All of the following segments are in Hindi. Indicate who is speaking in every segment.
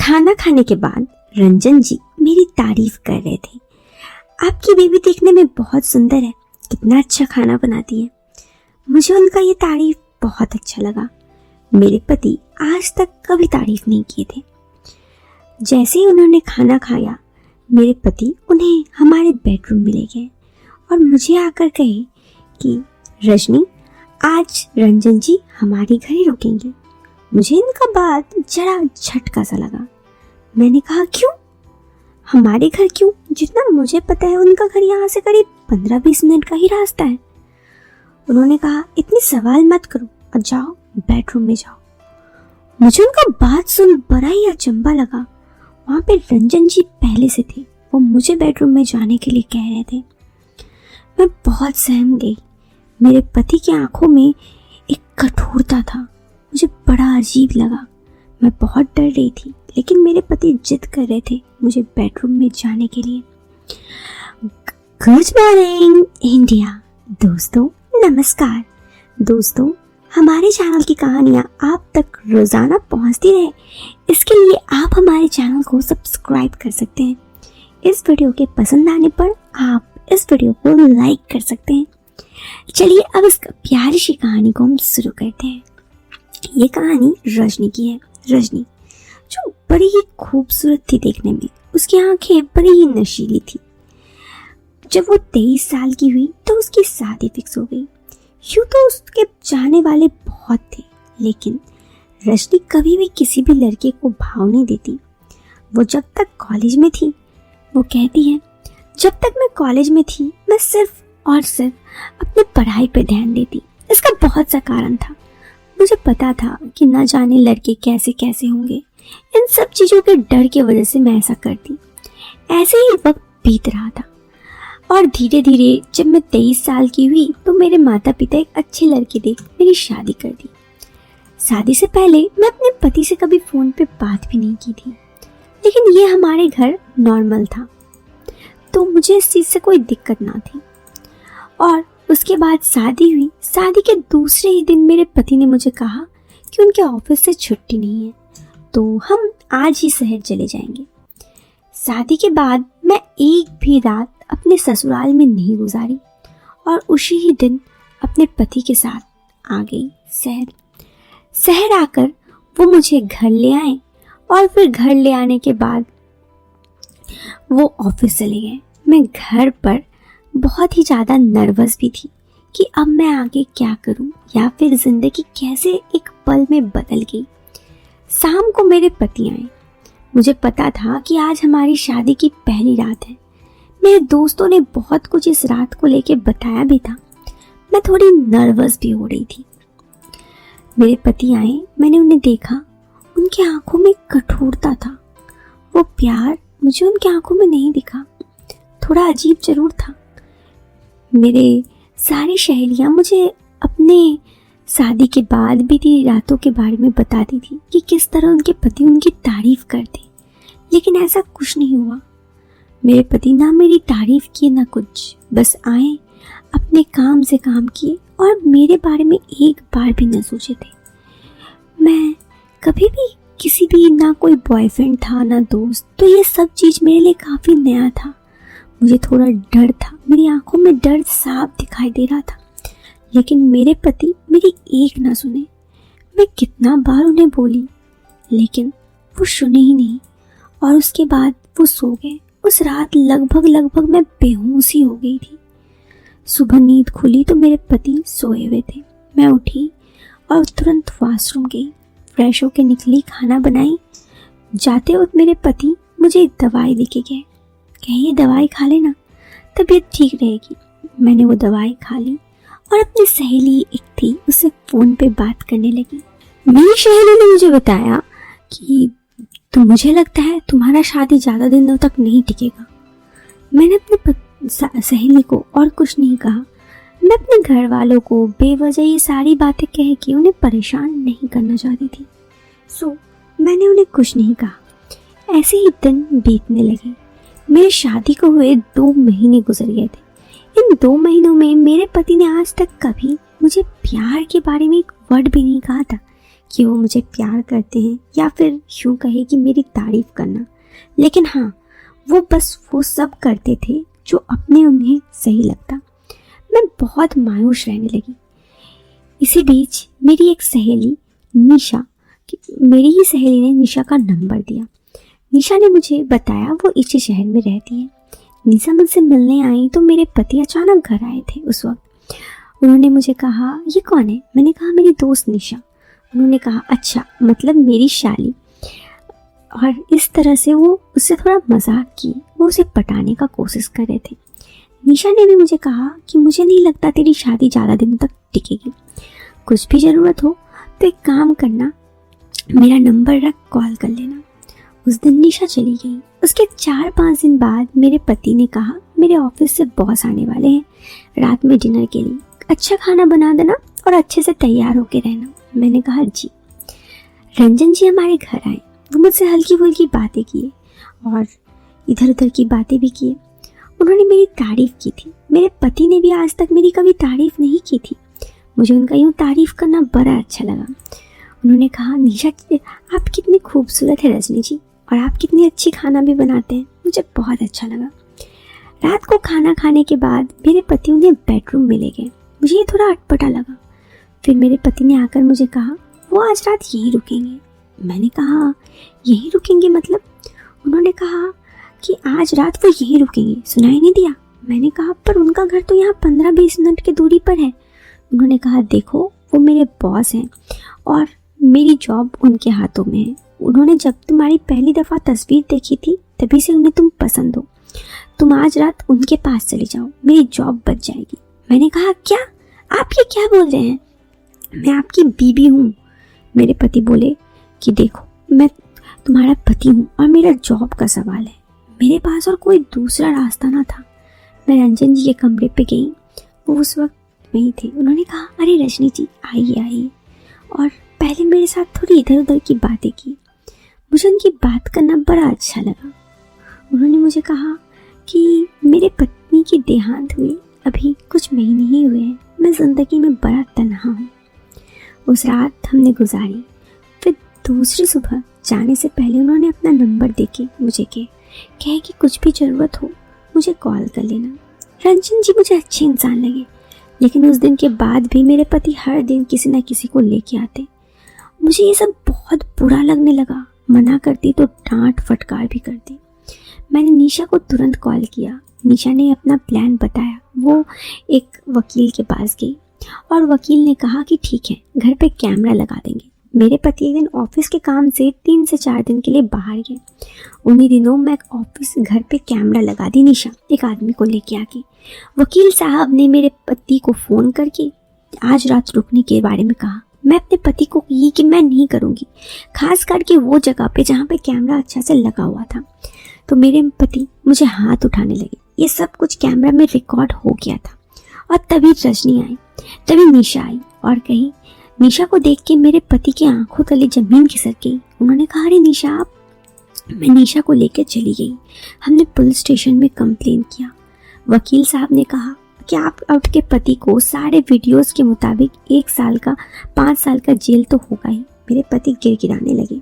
Speaker 1: खाना खाने के बाद रंजन जी मेरी तारीफ कर रहे थे। आपकी बेबी देखने में बहुत सुंदर है, कितना अच्छा खाना बनाती है। मुझे उनका ये तारीफ बहुत अच्छा लगा। मेरे पति आज तक कभी तारीफ नहीं किए थे। जैसे ही उन्होंने खाना खाया, मेरे पति उन्हें हमारे बेडरूम में ले गए और मुझे आकर कहे कि रजनी, आज रंजन जी हमारे घर ही रुकेंगे। मुझे इनका बात जरा झटका सा लगा। मैंने कहा, क्यों? हमारे घर क्यों? जितना मुझे पता है उनका घर यहाँ से करीब 15-20 मिनट का ही रास्ता है। उन्होंने कहा, इतनी सवाल मत करो और जाओ बेडरूम में जाओ। मुझे उनका बात सुन बड़ा ही अचंभा लगा। वहां पे रंजन जी पहले से थे, वो मुझे बेडरूम में जाने के लिए कह रहे थे। मैं बहुत सहम गई। मेरे पति की आंखों में एक कठोरता था, मुझे बड़ा अजीब लगा। मैं बहुत डर रही थी, लेकिन मेरे पति जिद कर रहे थे मुझे बेडरूम में जाने के लिए। Good morning India. दोस्तों नमस्कार। दोस्तों, हमारे चैनल की कहानियाँ आप तक रोजाना पहुँचती रहे, इसके लिए आप हमारे चैनल को सब्सक्राइब कर सकते हैं। इस वीडियो के पसंद आने पर आप इस वीडियो को लाइक कर सकते हैं। चलिए अब इस प्यारी सी कहानी को हम शुरू करते हैं। ये कहानी रजनी की है। रजनी जो बड़ी ही खूबसूरत थी देखने में, उसकी आंखें बड़ी ही नशीली थी। जब वो 23 साल की हुई तो उसकी शादी फिक्स हो गई। यूं तो उसके चाहने वाले बहुत थे, लेकिन रजनी कभी भी किसी भी लड़के को भाव नहीं देती। वो जब तक कॉलेज में थी, वो कहती है, जब तक मैं कॉलेज में थी मैं सिर्फ और सिर्फ अपनी पढ़ाई पे ध्यान देती। इसका बहुत सा कारण था। मुझे पता था कि न जाने लड़के कैसे कैसे होंगे। इन सब चीज़ों के डर की वजह से मैं ऐसा करती। ऐसे ही वक्त बीत रहा था और धीरे धीरे जब मैं 23 साल की हुई तो मेरे माता पिता एक अच्छे लड़के देख मेरी शादी कर दी। शादी से पहले मैं अपने पति से कभी फ़ोन पे बात भी नहीं की थी, लेकिन ये हमारे घर नॉर्मल था तो मुझे इस चीज़ से कोई दिक्कत ना थी। और उसके बाद शादी हुई। शादी के दूसरे ही दिन मेरे पति ने मुझे कहा कि उनके ऑफिस से छुट्टी नहीं है, तो हम आज ही शहर चले जाएंगे। शादी के बाद मैं एक भी रात अपने ससुराल में नहीं गुजारी और उसी ही दिन अपने पति के साथ आ गई शहर। शहर आकर वो मुझे घर ले आए और फिर घर ले आने के बाद वो ऑफिस चले गए। मैं घर पर बहुत ही ज़्यादा नर्वस भी थी कि अब मैं आगे क्या करूं या फिर ज़िंदगी कैसे एक पल में बदल गई। शाम को मेरे पति आए। मुझे पता था कि आज हमारी शादी की पहली रात है। मेरे दोस्तों ने बहुत कुछ इस रात को लेके बताया भी था। मैं थोड़ी नर्वस भी हो रही थी। मेरे पति आए, मैंने उन्हें देखा। उनकी आंखों में कठोरता था, वो प्यार मुझे उनकी आंखों में नहीं दिखा। थोड़ा अजीब जरूर था। मेरे सारी सहेलियां मुझे अपने शादी के बाद बीती रातों के बारे में बताती थी कि किस तरह उनके पति उनकी तारीफ करते, लेकिन ऐसा कुछ नहीं हुआ। मेरे पति ना मेरी तारीफ किए ना कुछ, बस आए, अपने काम से काम किए और मेरे बारे में एक बार भी न सोचे थे। मैं कभी भी किसी भी ना कोई बॉयफ्रेंड था ना दोस्त, तो ये सब चीज़ मेरे लिए काफ़ी नया था। मुझे थोड़ा डर था, मेरी आंखों में डर साफ दिखाई दे रहा था, लेकिन मेरे पति मेरी एक ना सुने। मैं कितना बार उन्हें बोली, लेकिन वो सुने ही नहीं और उसके बाद वो सो गए। उस रात लगभग मैं बेहोश ही हो गई थी। सुबह नींद खुली तो मेरे पति सोए हुए थे। मैं उठी और तुरंत वॉशरूम गई, फ्रेश होके निकली, खाना बनाई। जाते वक्त मेरे पति मुझे एक दवाई लेके गए, कहे ये दवाई खा लेना, तबीयत ठीक रहेगी। मैंने वो दवाई खा ली और अपनी सहेली एक थी उससे फ़ोन पे बात करने लगी। मेरी सहेली ने मुझे बताया कि मुझे लगता है तुम्हारा शादी ज़्यादा दिनों तक नहीं टिकेगा। मैंने अपने सहेली को और कुछ नहीं कहा। मैं अपने घर वालों को बेवजह ये सारी बातें कह के उन्हें परेशान नहीं करना चाहती थी, सो मैंने उन्हें कुछ नहीं कहा। ऐसे ही दिन बीतने लगे। मेरी शादी को हुए 2 महीने गुजर गए थे। इन 2 महीनों में मेरे पति ने आज तक कभी मुझे प्यार के बारे में एक वर्ड भी नहीं कहा था। कि वो मुझे प्यार करते हैं या फिर यूँ कहे कि मेरी तारीफ करना, लेकिन हाँ, वो बस वो सब करते थे जो अपने उन्हें सही लगता। मैं बहुत मायूस रहने लगी। इसी बीच मेरी एक सहेली निशा, मेरी ही सहेली ने निशा का नंबर दिया। निशा ने मुझे बताया वो इसी शहर में रहती है। निशा मुझसे मिलने आई तो मेरे पति अचानक घर आए थे उस वक्त। उन्होंने मुझे कहा, ये कौन है? मैंने कहा, मेरी दोस्त निशा। उन्होंने कहा, अच्छा, मतलब मेरी शाली। और इस तरह से वो उससे थोड़ा मजाक किए, वो उसे पटाने का कोशिश कर रहे थे। निशा ने भी मुझे कहा कि मुझे नहीं लगता तेरी शादी ज़्यादा दिनों तक टिकेगी, कुछ भी ज़रूरत हो तो एक काम करना, मेरा नंबर रख, कॉल कर लेना। उस दिन निशा चली गई। उसके 4-5 दिन बाद मेरे पति ने कहा, मेरे ऑफिस से बॉस आने वाले हैं रात में डिनर के लिए, अच्छा खाना बना देना और अच्छे से तैयार होके रहना। मैंने कहा, जी। रंजन जी हमारे घर आए। वो मुझसे हल्की फुल्की बातें किए और इधर उधर की बातें भी किए। उन्होंने मेरी तारीफ की थी। मेरे पति ने भी आज तक मेरी कभी तारीफ नहीं की थी। मुझे उनका यूँ तारीफ करना बड़ा अच्छा लगा। उन्होंने कहा, निशा, आप कितनी खूबसूरत है रजनी जी, और आप कितनी अच्छी खाना भी बनाते हैं। मुझे बहुत अच्छा लगा। रात को खाना खाने के बाद मेरे पति उन्हें बेडरूम में ले गए। मुझे ये थोड़ा अटपटा लगा। फिर मेरे पति ने आकर मुझे कहा, वो आज रात यहीं रुकेंगे। मैंने कहा, यहीं रुकेंगे मतलब? उन्होंने कहा कि आज रात वो यहीं रुकेंगे। सुनाई नहीं दिया? मैंने कहा, पर उनका घर तो यहाँ 15-20 मिनट की दूरी पर है। उन्होंने कहा, देखो, वो मेरे बॉस हैं और मेरी जॉब उनके हाथों में है। उन्होंने जब तुम्हारी पहली दफ़ा तस्वीर देखी थी तभी से उन्हें तुम पसंद हो। तुम आज रात उनके पास चले जाओ, मेरी जॉब बच जाएगी। मैंने कहा, क्या? आप ये क्या बोल रहे हैं? मैं आपकी बीवी हूँ। मेरे पति बोले कि देखो, मैं तुम्हारा पति हूँ और मेरा जॉब का सवाल है। मेरे पास और कोई दूसरा रास्ता ना था। मैं रंजन जी के कमरे पे गई। वो उस वक्त वहीं थे। उन्होंने कहा, अरे रजनी जी, आइए आइए, और पहले मेरे साथ थोड़ी इधर उधर की बातें की। मुझे उनकी बात करना बड़ा अच्छा लगा। उन्होंने मुझे कहा कि मेरे पत्नी की देहांत हुई अभी कुछ महीने ही हुए हैं। मैं ज़िंदगी में बड़ा तन्हा हूँ। उस रात हमने गुजारी। फिर दूसरी सुबह जाने से पहले उन्होंने अपना नंबर देके मुझे कहे कि कुछ भी ज़रूरत हो मुझे कॉल कर लेना। रंजन जी मुझे अच्छे इंसान लगे, लेकिन उस दिन के बाद भी मेरे पति हर दिन किसी न किसी को लेके आते। मुझे ये सब बहुत बुरा लगने लगा। मना करती तो डांट फटकार भी करती। मैंने निशा को तुरंत कॉल किया। निशा ने अपना प्लान बताया। वो एक वकील के पास गई और वकील ने कहा कि ठीक है, घर पे कैमरा लगा देंगे। मेरे पति एक दिन ऑफिस के काम से 3 से 4 दिन के लिए बाहर गए। उन्हीं दिनों मैं ऑफिस घर पे कैमरा लगा दी। निशा एक आदमी को लेके आके वकील साहब ने मेरे पति को फ़ोन करके आज रात रुकने के बारे में कहा। मैं अपने पति को कही कि मैं नहीं करूँगी, खास करके वो जगह पे जहाँ पे कैमरा अच्छा से लगा हुआ था। तो मेरे पति मुझे हाथ उठाने लगे। ये सब कुछ कैमरा में रिकॉर्ड हो गया था। और तभी रजनी आई, तभी निशा आई और कही। निशा को देख के मेरे पति की आंखों तले जमीन खिसक गई। उन्होंने कहा, अरे निशा आप। मैं निशा को लेकर चली गई। हमने पुलिस स्टेशन में कंप्लेन किया। वकील साहब ने कहा कि आपके पति को सारे वीडियोस के मुताबिक 1 साल का 5 साल का जेल तो होगा ही। मेरे पति गिड़गिड़ाने लगे।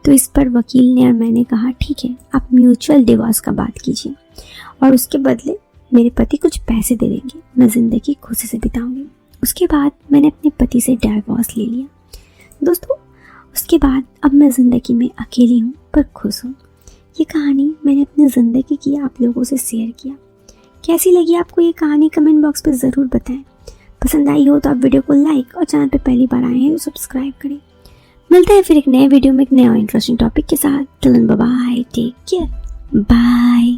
Speaker 1: तो इस पर वकील ने और मैंने कहा, ठीक है, आप म्यूचुअल डिवोर्स का बात कीजिए और उसके बदले मेरे पति कुछ पैसे दे देंगे। मैं ज़िंदगी खुशी से बिताऊंगी। उसके बाद मैंने अपने पति से डिवोर्स ले लिया। दोस्तों, उसके बाद अब मैं ज़िंदगी में अकेली हूँ पर खुश हूँ। ये कहानी मैंने अपनी ज़िंदगी की आप लोगों से शेयर किया। कैसी लगी आपको ये कहानी कमेंट बॉक्स पे ज़रूर बताएं। पसंद आई हो तो आप वीडियो को लाइक और चैनल पे पहली बार आए हैं तो सब्सक्राइब करें। मिलते हैं फिर एक नए वीडियो में एक नया इंटरेस्टिंग टॉपिक के साथ। Till then bye bye, take care, bye.